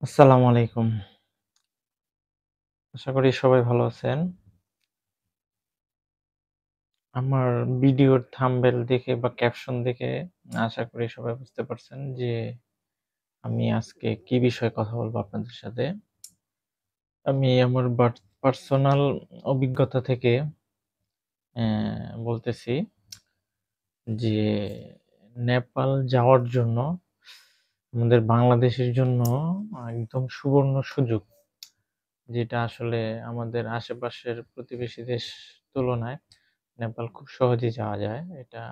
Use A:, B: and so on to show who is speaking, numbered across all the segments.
A: আসসালামু আলাইকুম। আশা করি সবাই ভালো আছেন। আমার ভিডিওর থাম্বনেইল দেখে বা ক্যাপশন দেখে আশা করি সবাই বুঝতে পারছেন যে আমি আজকে কি বিষয়ে কথা বলবো আপনাদের সাথে। আমি আমার পার্সোনাল অভিজ্ঞতা থেকে বলতেছি যে নেপাল যাওয়ার জন্য আমাদের বাংলাদেশের জন্য একদম সুবর্ণ সুযোগ। যেটা আসলে আমাদের আশেপাশের প্রতিবেশী দেশ তুলনায় নেপাল খুব সহজেই যাওয়া যায়। এটা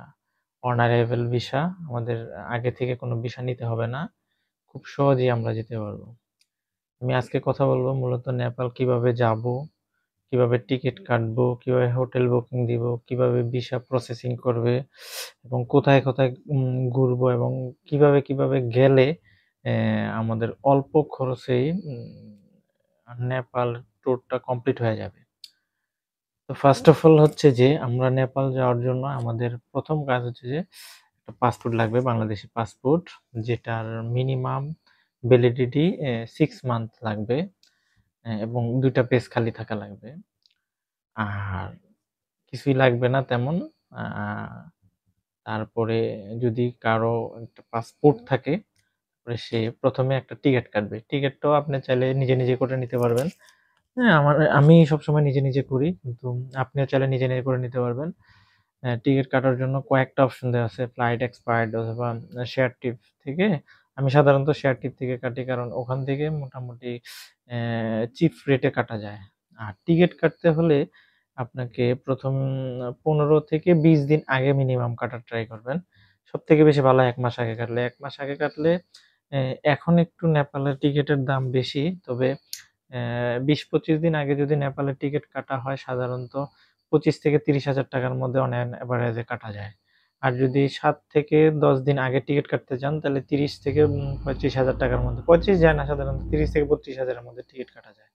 A: অন অ্যারাইভাল ভিসা। আমাদের আগে থেকে কোনো ভিসা নিতে হবে না। খুব সহজেই আমরা যেতে পারবো। আমি আজকে কথা বলব মূলত নেপাল কিভাবে যাবো, কিভাবে টিকিট কাটবো, কিভাবে হোটেল বুকিং দিব, কিভাবে ভিসা প্রসেসিং করবে এবং কোথায়, কোথায় ঘুরবো এবং কিভাবে গেলে আমাদের অল্প খরচেই নেপাল ট্যুরটা কমপ্লিট হয়ে যাবে। তো ফার্স্ট অফ অল হচ্ছে যে আমরা নেপাল যাওয়ার জন্য আমাদের ১ম কাজ হচ্ছে যে একটা পাসপোর্ট লাগবে, বাংলাদেশি পাসপোর্ট, যেটার মিনিমাম ভ্যালিডিটি 6 মান্থ লাগবে এবং ২ টা পেজ খালি থাকা লাগবে। আর কিছুই লাগবে না তেমন। আ তারপরে যদি কারো একটা পাসপোর্ট থাকে, তারপরে সে ১ম এ একটা টিকেট কাটবে। টিকেটটাও আপনি চাইলে নিজে করে নিতে পারবেন। হ্যাঁ, আমি সবসময় নিজে করি। কিন্তু আপনিও চাইলে নিজে করে নিতে পারবেন। টিকিট কাটার জন্য কয়েকটা অপশন দেওয়া আছে। ফ্লাইট এক্সপায়ার্ড অথবা শেয়ার ট্রিপ থেকে। আমি সাধারণত শেয়ার ট্রিপ থেকে কাটি কারণ ওখান থেকে মোটামুটি চিপ রেটে কাটা যায়। আর টিকিট কাটতে হলে আপনাকে ১ম ১৫ থেকে ২০ দিন আগে মিনিমাম কাটার ট্রাই করবেন। সবথেকে বেশি ভালো ১ মাস আগে কাটলে। ১ মাস আগে কাটলে এখন একটু নেপালের টিকিটের দাম বেশি। তবে ২০-২৫ দিন আগে যদি নেপালের টিকিট কাটা হয় সাধারণত ২৫ থেকে ৩০,০০০ টাকার মধ্যে অন অ্যান এভারেজে কাটা যায়। আর যদি ৭ থেকে ১০ দিন আগে টিকিট কাটতে চান তাহলে ৩০ থেকে ৩৫,০০০ টাকার মধ্যে ৩৫ যায় না সাধারণত ৩০ থেকে ৩৫,০০০ এর মধ্যে টিকিট কাটা যায়।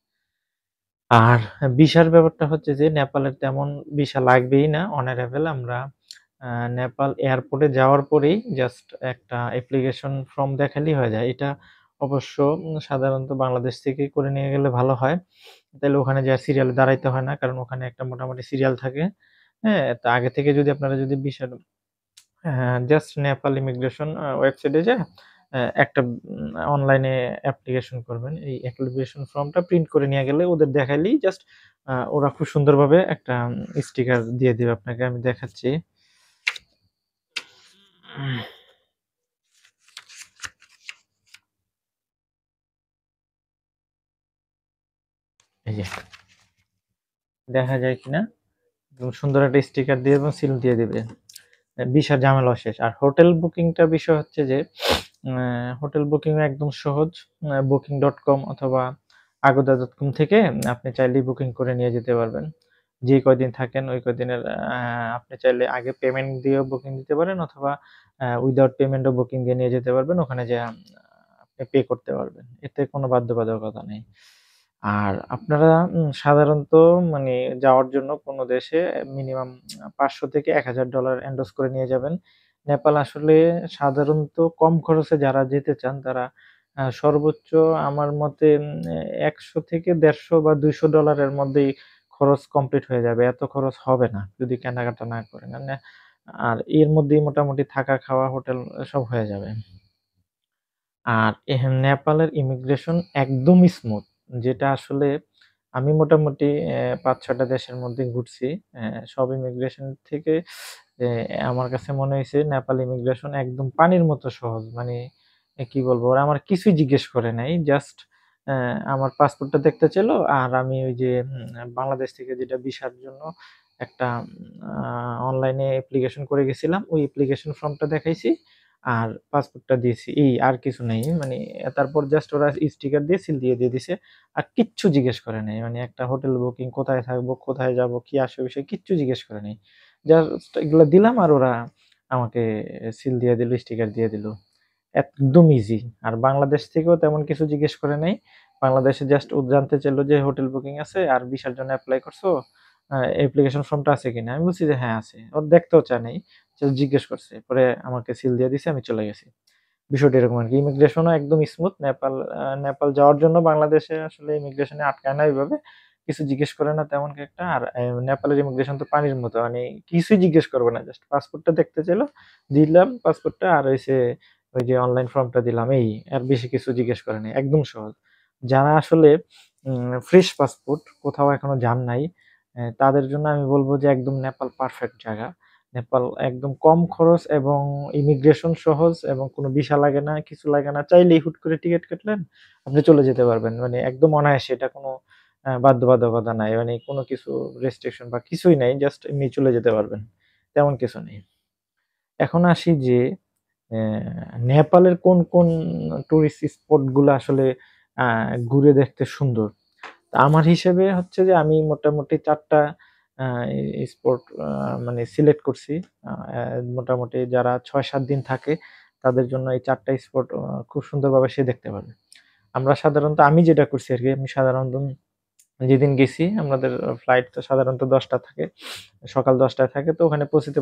A: আর ভিসার ব্যাপারটা হচ্ছে যে নেপালের তেমন ভিসা লাগবেই না অন অ্যারাইভাল আমরা আ নেপাল এয়ারপোর্টে যাওয়ার পরেই জাস্ট একটা অ্যাপ্লিকেশন ফর্ম দেখালেই হয়ে যায়। এটা অবশ্য সাধারণত বাংলাদেশ থেকেই করে নিয়ে গেলে ভালো হয়। তাইলে ওখানে যেয়ে সিরিয়ালে দাঁড়াইতে হয় না। কারণ ওখানে একটা মোটামুটি সিরিয়াল থাকে। হ্যাঁ? তো আগে থেকে যদি আপনারা যদি ভিসার হ্যাঁ, জাস্ট নেপাল ইমিগ্রেশন ওয়েবসাইটে যেয়ে একটা অনলাইনে অ্যাপ্লিকেশন করবেন। এই অ্যাপ্লিকেশন ফর্মটা প্রিন্ট করে নিয়ে গেলে ওদের দেখাইলেই জাস্ট ওরা খুব সুন্দরভাবে একটা স্টিকার দিয়ে দিবে আপনাকে। আমি দেখাচ্ছি। উম, এই যে দেখা যায় কিনা? একদম সুন্দর একটা স্টিকার দিয়ে এবং সিল দিয়ে দিবে। ভিসার ঝামেলাও শেষ। আর হোটেল বুকিংটার বিষয় হচ্ছে যে হোটেল বুকিং একদম সহজ। booking.com অথবা agoda.com থেকে আপনি চাইলেই বুকিং করে নিয়ে যেতে পারবেন। যে কয়দিন থাকেন ওই কয়দিনের আপনি চাইলে আগে পেমেন্ট দিয়েও বুকিং দিতে পারেন অথবা উইথআউট পেমেন্টও বুকিং দিয়ে নিয়ে যেতে পারবেন। ওখানে যেয়ে আপনি পে করতে পারবেন। এতে কোনো বাধ্যবাধকতা নেই। আর আপনারা সাধারণত মানে যাওয়ার জন্য কোনো দেশে মিনিমাম $৫০০ থেকে $১,০০০ এন্ডোর্স করে নিয়ে যাবেন। নেপাল আসলে সাধারণত কম খরচে যারা যেতে চান তারা সর্বোচ্চ আমার মতে $১০০ থেকে $১৫০ বা $২০০ এর মধ্যেই খরচ কমপ্লিট হয়ে যাবে। এত খরচ হবে না যদি কেনাকাটা না করেন। আর এর মধ্যেই মোটামুটি থাকা, খাওয়া, হোটেল সব হয়ে যাবে। আর নেপালের ইমিগ্রেশন একদমই স্মুথ। যেটা আসলে আমি মোটামুটি ৫-৬ টা দেশের মধ্যে ঘুরছি। সব ইমিগ্রেশন থেকে আমার কাছে মনে হইছে নেপাল ইমিগ্রেশন একদম পানির মতো সহজ। মানে কি বলবো? ওরা আমার কিছুই জিজ্ঞেস করে নাই। জাস্ট অ্যা আমার পাসপোর্টটা দেখতে চাইলো আর আমি ওই যে বাংলাদেশ থেকে যেটা ভিসার জন্য একটা অনলাইনে অ্যাপ্লিকেশন করে গেছিলাম। ওই অ্যাপ্লিকেশন ফর্মটা দেখাইছি। আর পাসপোর্টটা দিয়েছি। আর কিছু নাই। মানে তারপর জাস্ট ওরা স্টিকার দিয়ে সিল দিয়ে দিছে। আর কিচ্ছু জিজ্ঞেস করে নাই। মানে একটা হোটেল বুকিং, কোথায় থাকবো, কোথায় যাবো, কি আসে বিষয় কিচ্ছু জিজ্ঞেস করে নাই। জাস্ট এগুলা দিলাম আর ওরা আমাকে সিল দিয়ে দিল, স্টিকার দিয়ে দিল। একদম ইজি। আর বাংলাদেশ থেকেও তেমন কিছু জিজ্ঞেস করে নাই। বাংলাদেশে জাস্ট ও জানতে চাইল যে হোটেল বুকিং আছে আর ভিসার জন্য এপ্লাই করছো? অ্যাপ্লিকেশন ফর্মটা আছে কিনা? আমি বলছি যে হ্যাঁ আছে। ও দেখতেও চায় নাই। জাস্ট জিজ্ঞেস করছে। পরে আমাকে সিল দিয়ে দিছে, আমি চলে গেছি। বিষয়টা এরকম আরকি। ইমিগ্রেশনও একদম স্মুথ। নেপাল যাওয়ার জন্য বাংলাদেশে আসলে ইমিগ্রেশনে আটকায় না ওইভাবে। কিছু জিজ্ঞেস করে না তেমন একটা। আর নেপালের ইমিগ্রেশন তো পানির মতো। মানে কিছুই জিজ্ঞেস করবে না। জাস্ট পাসপোর্টটা দেখতে চাইল, দিলাম পাসপোর্টটা আর হইছে ওই যে অনলাইন ফর্মটা দিলাম এই। আর বেশি কিছু জিজ্ঞেস করে নাই। একদম সহজ। যারা আসলে ফ্রেশ পাসপোর্ট কোথাও এখনো যান নাই, তাদের জন্য আমি বলব যে একদম নেপাল পারফেক্ট জায়গা। নেপাল একদম কম খরচ এবং ইমিগ্রেশন সহজ এবং কোনো ভিসা লাগে না, কিছু লাগে না। চাইলেই হুট করে টিকেট কাটলেন, আপনি চলে যেতে পারবেন। মানে একদম অনায়াসে, এটা কোনো বাধ্যবাধকতা নাই। মানে কোনো কিছু রেস্ট্রিকশন বা কিছুই নাই। জাস্ট এমনি চলে যেতে পারবেন। তেমন কিছু নেই। এখন আসি যে নেপালের কোন টুরিস্ট স্পট গুলো আসলে ঘুরে দেখতে সুন্দর। আমার হিসেবে হচ্ছে যে আমি মোটামুটি ৪ টা আ স্পট মানে সিলেক্ট করছি। আ অ্যা মোটামুটি যারা ৬-৭ দিন থাকে তাদের জন্য এই ৪ টা স্পট খুব সুন্দরভাবে সে দেখতে পারবে। আমরা সাধারণত আমি যেটা করছি আরকি, আমি সাধারণত যেদিন গেছি আমাদের ফ্লাইট তো সাধারণত ১০ টা থাকে। সকাল ১০ টায় থাকে। তো ওখানে পৌঁছতে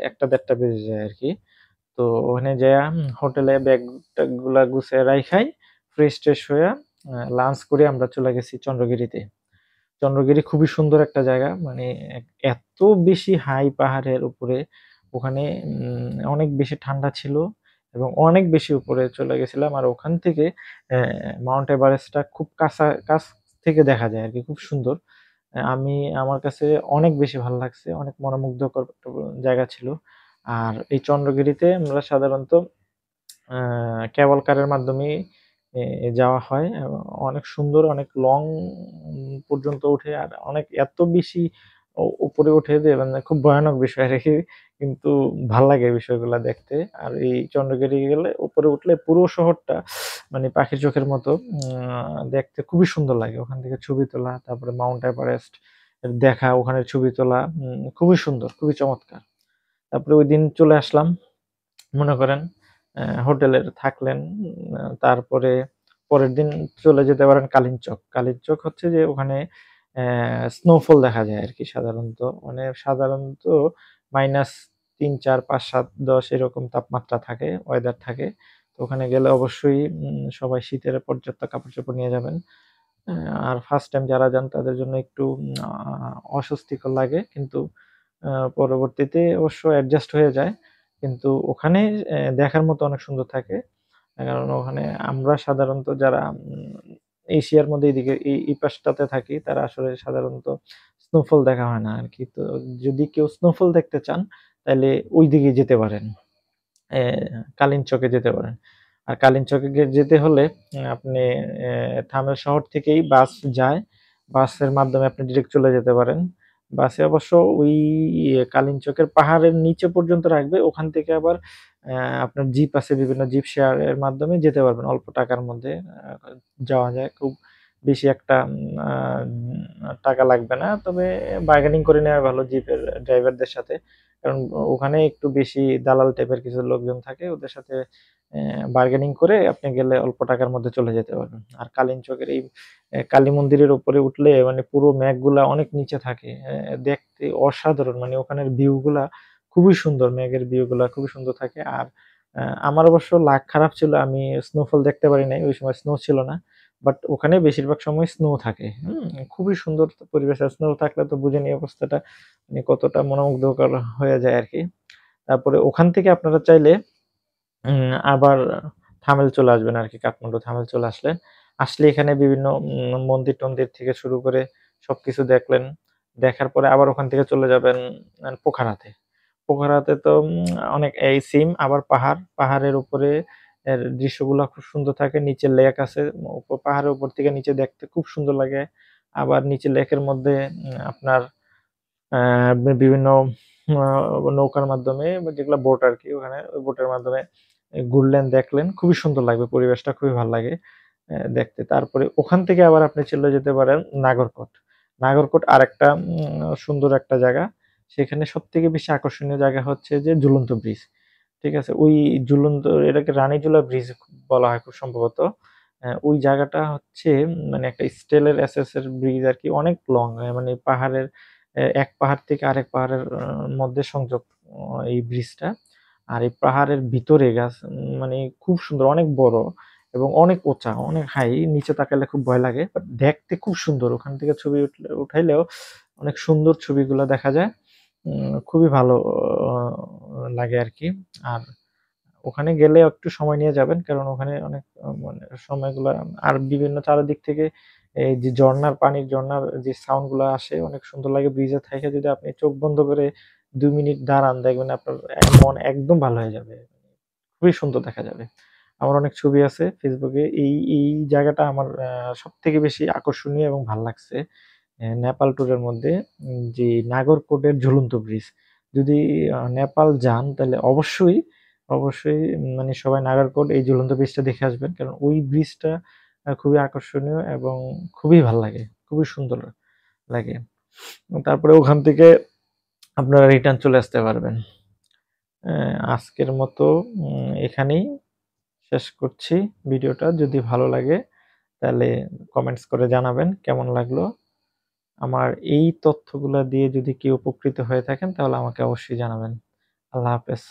A: ১টা-১.৫টা বেজে যায় আরকি। তো ওখানে যাইয়া হোটেলে ব্যাগ-ট্যাগ গুলা গুছাইয়া রাইখাই, ফ্রেশ-ট্রেশ হইয়া লাঞ্চ করে আমরা চলে গেছি চন্দ্রগিরিতে। চন্দ্রগিরি খুবই সুন্দর একটা জায়গা। মানে এত বেশি হাই পাহাড়ের উপরে, ওখানে অনেক বেশি ঠান্ডা ছিল এবং অনেক বেশি উপরে চলে গেছিলাম। আর ওখান থেকে অ্যা মাউন্ট এভারেস্টটা খুব কাছ থেকে দেখা যায় আরকি। খুব সুন্দর। আমার কাছে অনেক বেশি ভাল লাগছে। অনেক মনোমুগ্ধকর একটা জায়গা ছিল। আর এই চন্দ্রগিরিতে আমরা সাধারণত আ কেবল কারের মাধ্যমেই যাওয়া হয়। অনেক সুন্দর, অনেক লং পর্যন্ত উঠে আর অনেক এত বেশি উপরে উঠে যে মানে খুব ভয়ানক বিষয় আরকি। কিন্তু ভাল্লাগে এই বিষয়গুলা দেখতে। আর এই চন্দ্রগিরি গেলে উপরে উঠলে পুরো শহরটা মানে পাখির চোখের মতো দেখতে খুবই সুন্দর লাগে। ওখান থেকে ছবি তোলা, তারপরে মাউন্ট এভারেস্ট দেখা, ওখানে ছবি তোলা খুবই সুন্দর, খুবই চমৎকার। তারপরে ঐদিন চলে আসলাম। মনে করেন হোটেলে থাকলেন। তারপরে পরের দিন চলে যেতে পারেন কালিঞ্চক। কালিঞ্চক হচ্ছে যে ওখানে স্নোফল দেখা যায় আরকি সাধারণত। মানে সাধারণত -৩, ৪, ৫, ৭, ১০ এরকম তাপমাত্রা থাকে, ওয়েদার থাকে। তো ওখানে গেলে অবশ্যই সবাই শীতের পর্যাপ্ত কাপড়-চোপড় নিয়ে যাবেন। আর ফার্স্ট টাইম যারা যান তাদের জন্য একটু আ অস্বস্তিকর লাগে। কিন্তু পরবর্তীতে অবশ্য অ্যাডজাস্ট হয়ে যায়। কিন্তু ওখানে দেখার মতো অনেক সুন্দর থাকে। কারণ ওখানে আমরা সাধারণত যারা এশিয়ার মধ্যে এদিকে এই পাশটাতে থাকি, তারা আসলে সাধারণত স্নোফল দেখা হয় না আরকি। তো যদি কেউ স্নোফল দেখতে চান, তাইলে ঐদিকে যেতে পারেন। কালিঞ্চকে যেতে পারেন। আর কালিঞ্চকে যেতে হলে আপনি থামেল শহর থেকেই বাস যায়। বাসের মাধ্যমে আপনি ডিরেক্ট চলে যেতে পারেন। বাসে অবশ্য ওই কালিঞ্চকের পাহাড়ের নিচে পর্যন্ত রাখবে। ওখান থেকে আবার আপনার জিপ আছে, বিভিন্ন জিপ শেয়ার এর মাধ্যমে যেতে পারবেন। অল্প টাকার মধ্যে যাওয়া যায়। খুব বেশি একটা আ টাকা লাগবে না। তবে বার্গেনিং করে নেওয়া ভালো জিপের ড্রাইভারদের সাথে। কারণ ওখানে একটু বেশি দালাল টাইপের কিছু লোকজন থাকে। ওদের সাথে বার্গেনিং করে আপনি গেলে অল্প টাকার মধ্যে চলে যেতে পারবেন। আর কালিঞ্চকের এই কালী মন্দিরের উপরে উঠলে মানে পুরো মেঘগুলা অনেক নিচে থাকে। দেখতে অসাধারণ, মানে ওখানের ভিউ গুলা খুবই সুন্দর। মেঘের ভিউ গুলা খুবই সুন্দর থাকে। আর আমার অবশ্য লাক খারাপ ছিল। আমি স্নোফল দেখতে পারি নাই। ওই সময় স্নো ছিল না। বাট ওখানে বেশিরভাগ সময় স্নো থাকে। খুবই সুন্দর পরিবেশ। আর স্নো থাকলে তো বুঝেন এই অবস্থাটা মানে কতটা মনোমুগ্ধকর হয়ে যায় আরকি। তারপরে ওখান থেকে আপনারা চাইলে আবার থামেল চলে আসবেন আরকি, কাঠমান্ডু থামেল চলে আসলেন। আসলে এখানে বিভিন্ন মন্দির-টন্দির থেকে শুরু করে সবকিছু দেখলেন। দেখার পরে আবার ওখান থেকে চলে যাবেন পোখারাতে। পোখারাতে তো অনেক এই সিম আবার পাহাড়। পাহাড়ের উপরে দৃশ্যগুলা খুব সুন্দর থাকে। নিচে লেক আছে। পাহাড়ের উপর থেকে নিচে দেখতে খুব সুন্দর লাগে। আবার নিচে লেকের মধ্যে আপনার বিভিন্ন আ নৌকার মাধ্যমে বা যেগুলা বোট আরকি, ওখানে ওই বোটের মাধ্যমে ঘুরলেন, দেখলেন। খুবই সুন্দর লাগবে। পরিবেশটা খুবই ভাল লাগে দেখতে। তারপরে ওখান থেকে আবার আপনি চলে যেতে পারেন নাগরকোট। নাগরকোট আরেকটা সুন্দর একটা জায়গা। সেখানে সবথেকে বেশি আকর্ষণীয় জায়গা হচ্ছে যে ঝুলন্ত ব্রিজ। ঠিক আছে? ওই ঝুলন্ত, এটাকে রানীজুলা ব্রিজ বলা হয় খুব সম্ভবত। ওই জায়গাটা হচ্ছে মানে একটা স্টিলের এসএস এর ব্রিজ আরকি। অনেক লং, মানে পাহাড়ের এক পাহাড় থেকে আরেক পাহাড়ের মধ্যে সংযোগ এই ব্রিজটা। আর এই পাহাড়ের ভিতরে গাছ মানে খুব সুন্দর, অনেক বড় এবং অনেক উঁচা, অনেক হাই। নিচে তাকালে খুব ভয় লাগে, বাট দেখতে খুব সুন্দর। ওখান থেকে ছবি উঠাইলেও অনেক সুন্দর ছবিগুলো দেখা যায়। খুবই ভালো লাগে আর কি। আর ওখানে গেলে একটু সময় নিয়ে যাবেন, কারণ ওখানে অনেক মানে সময়গুলো আর বিভিন্ন চারিদিক থেকে এই যে ঝর্ণার যে সাউন্ড গুলো আসে অনেক সুন্দর লাগে। ব্রিজে থেকে যদি আপনি চোখ বন্ধ করে 2 মিনিট দাঁড়ান, দেখবেন আপনার মন একদম ভালো হয়ে যাবে, খুবই সুন্দর দেখা যাবে। আমার অনেক ছবি আছে ফেসবুকে। এই জায়গাটা আমার সব থেকে বেশি আকর্ষণীয় এবং ভাল লাগছে নেপাল ট্যুরের মধ্যে। যে নাগরকোটের ঝুলন্ত ব্রিজ, যদি নেপাল যান তাহলে অবশ্যই মানে সবাই নাগরকোট এই ঝুলন্ত ব্রিজটা দেখে আসবেন, কারণ ওই ব্রিজটা খুবই আকর্ষণীয় এবং খুবই ভাল লাগে, খুবই সুন্দর লাগে। তারপরে ওখান থেকে আপনারা রিটার্ন চলে আসতে পারবেন। আজকের মতো এখানেই শেষ করছি ভিডিওটা। যদি ভালো লাগে তাহলে কমেন্টস করে জানাবেন কেমন লাগলো। আমার এই তথ্যগুলা দিয়ে যদি কেউ উপকৃত হয়ে থাকেন তাহলে আমাকে অবশ্যই জানাবেন। আল্লাহ হাফেজ।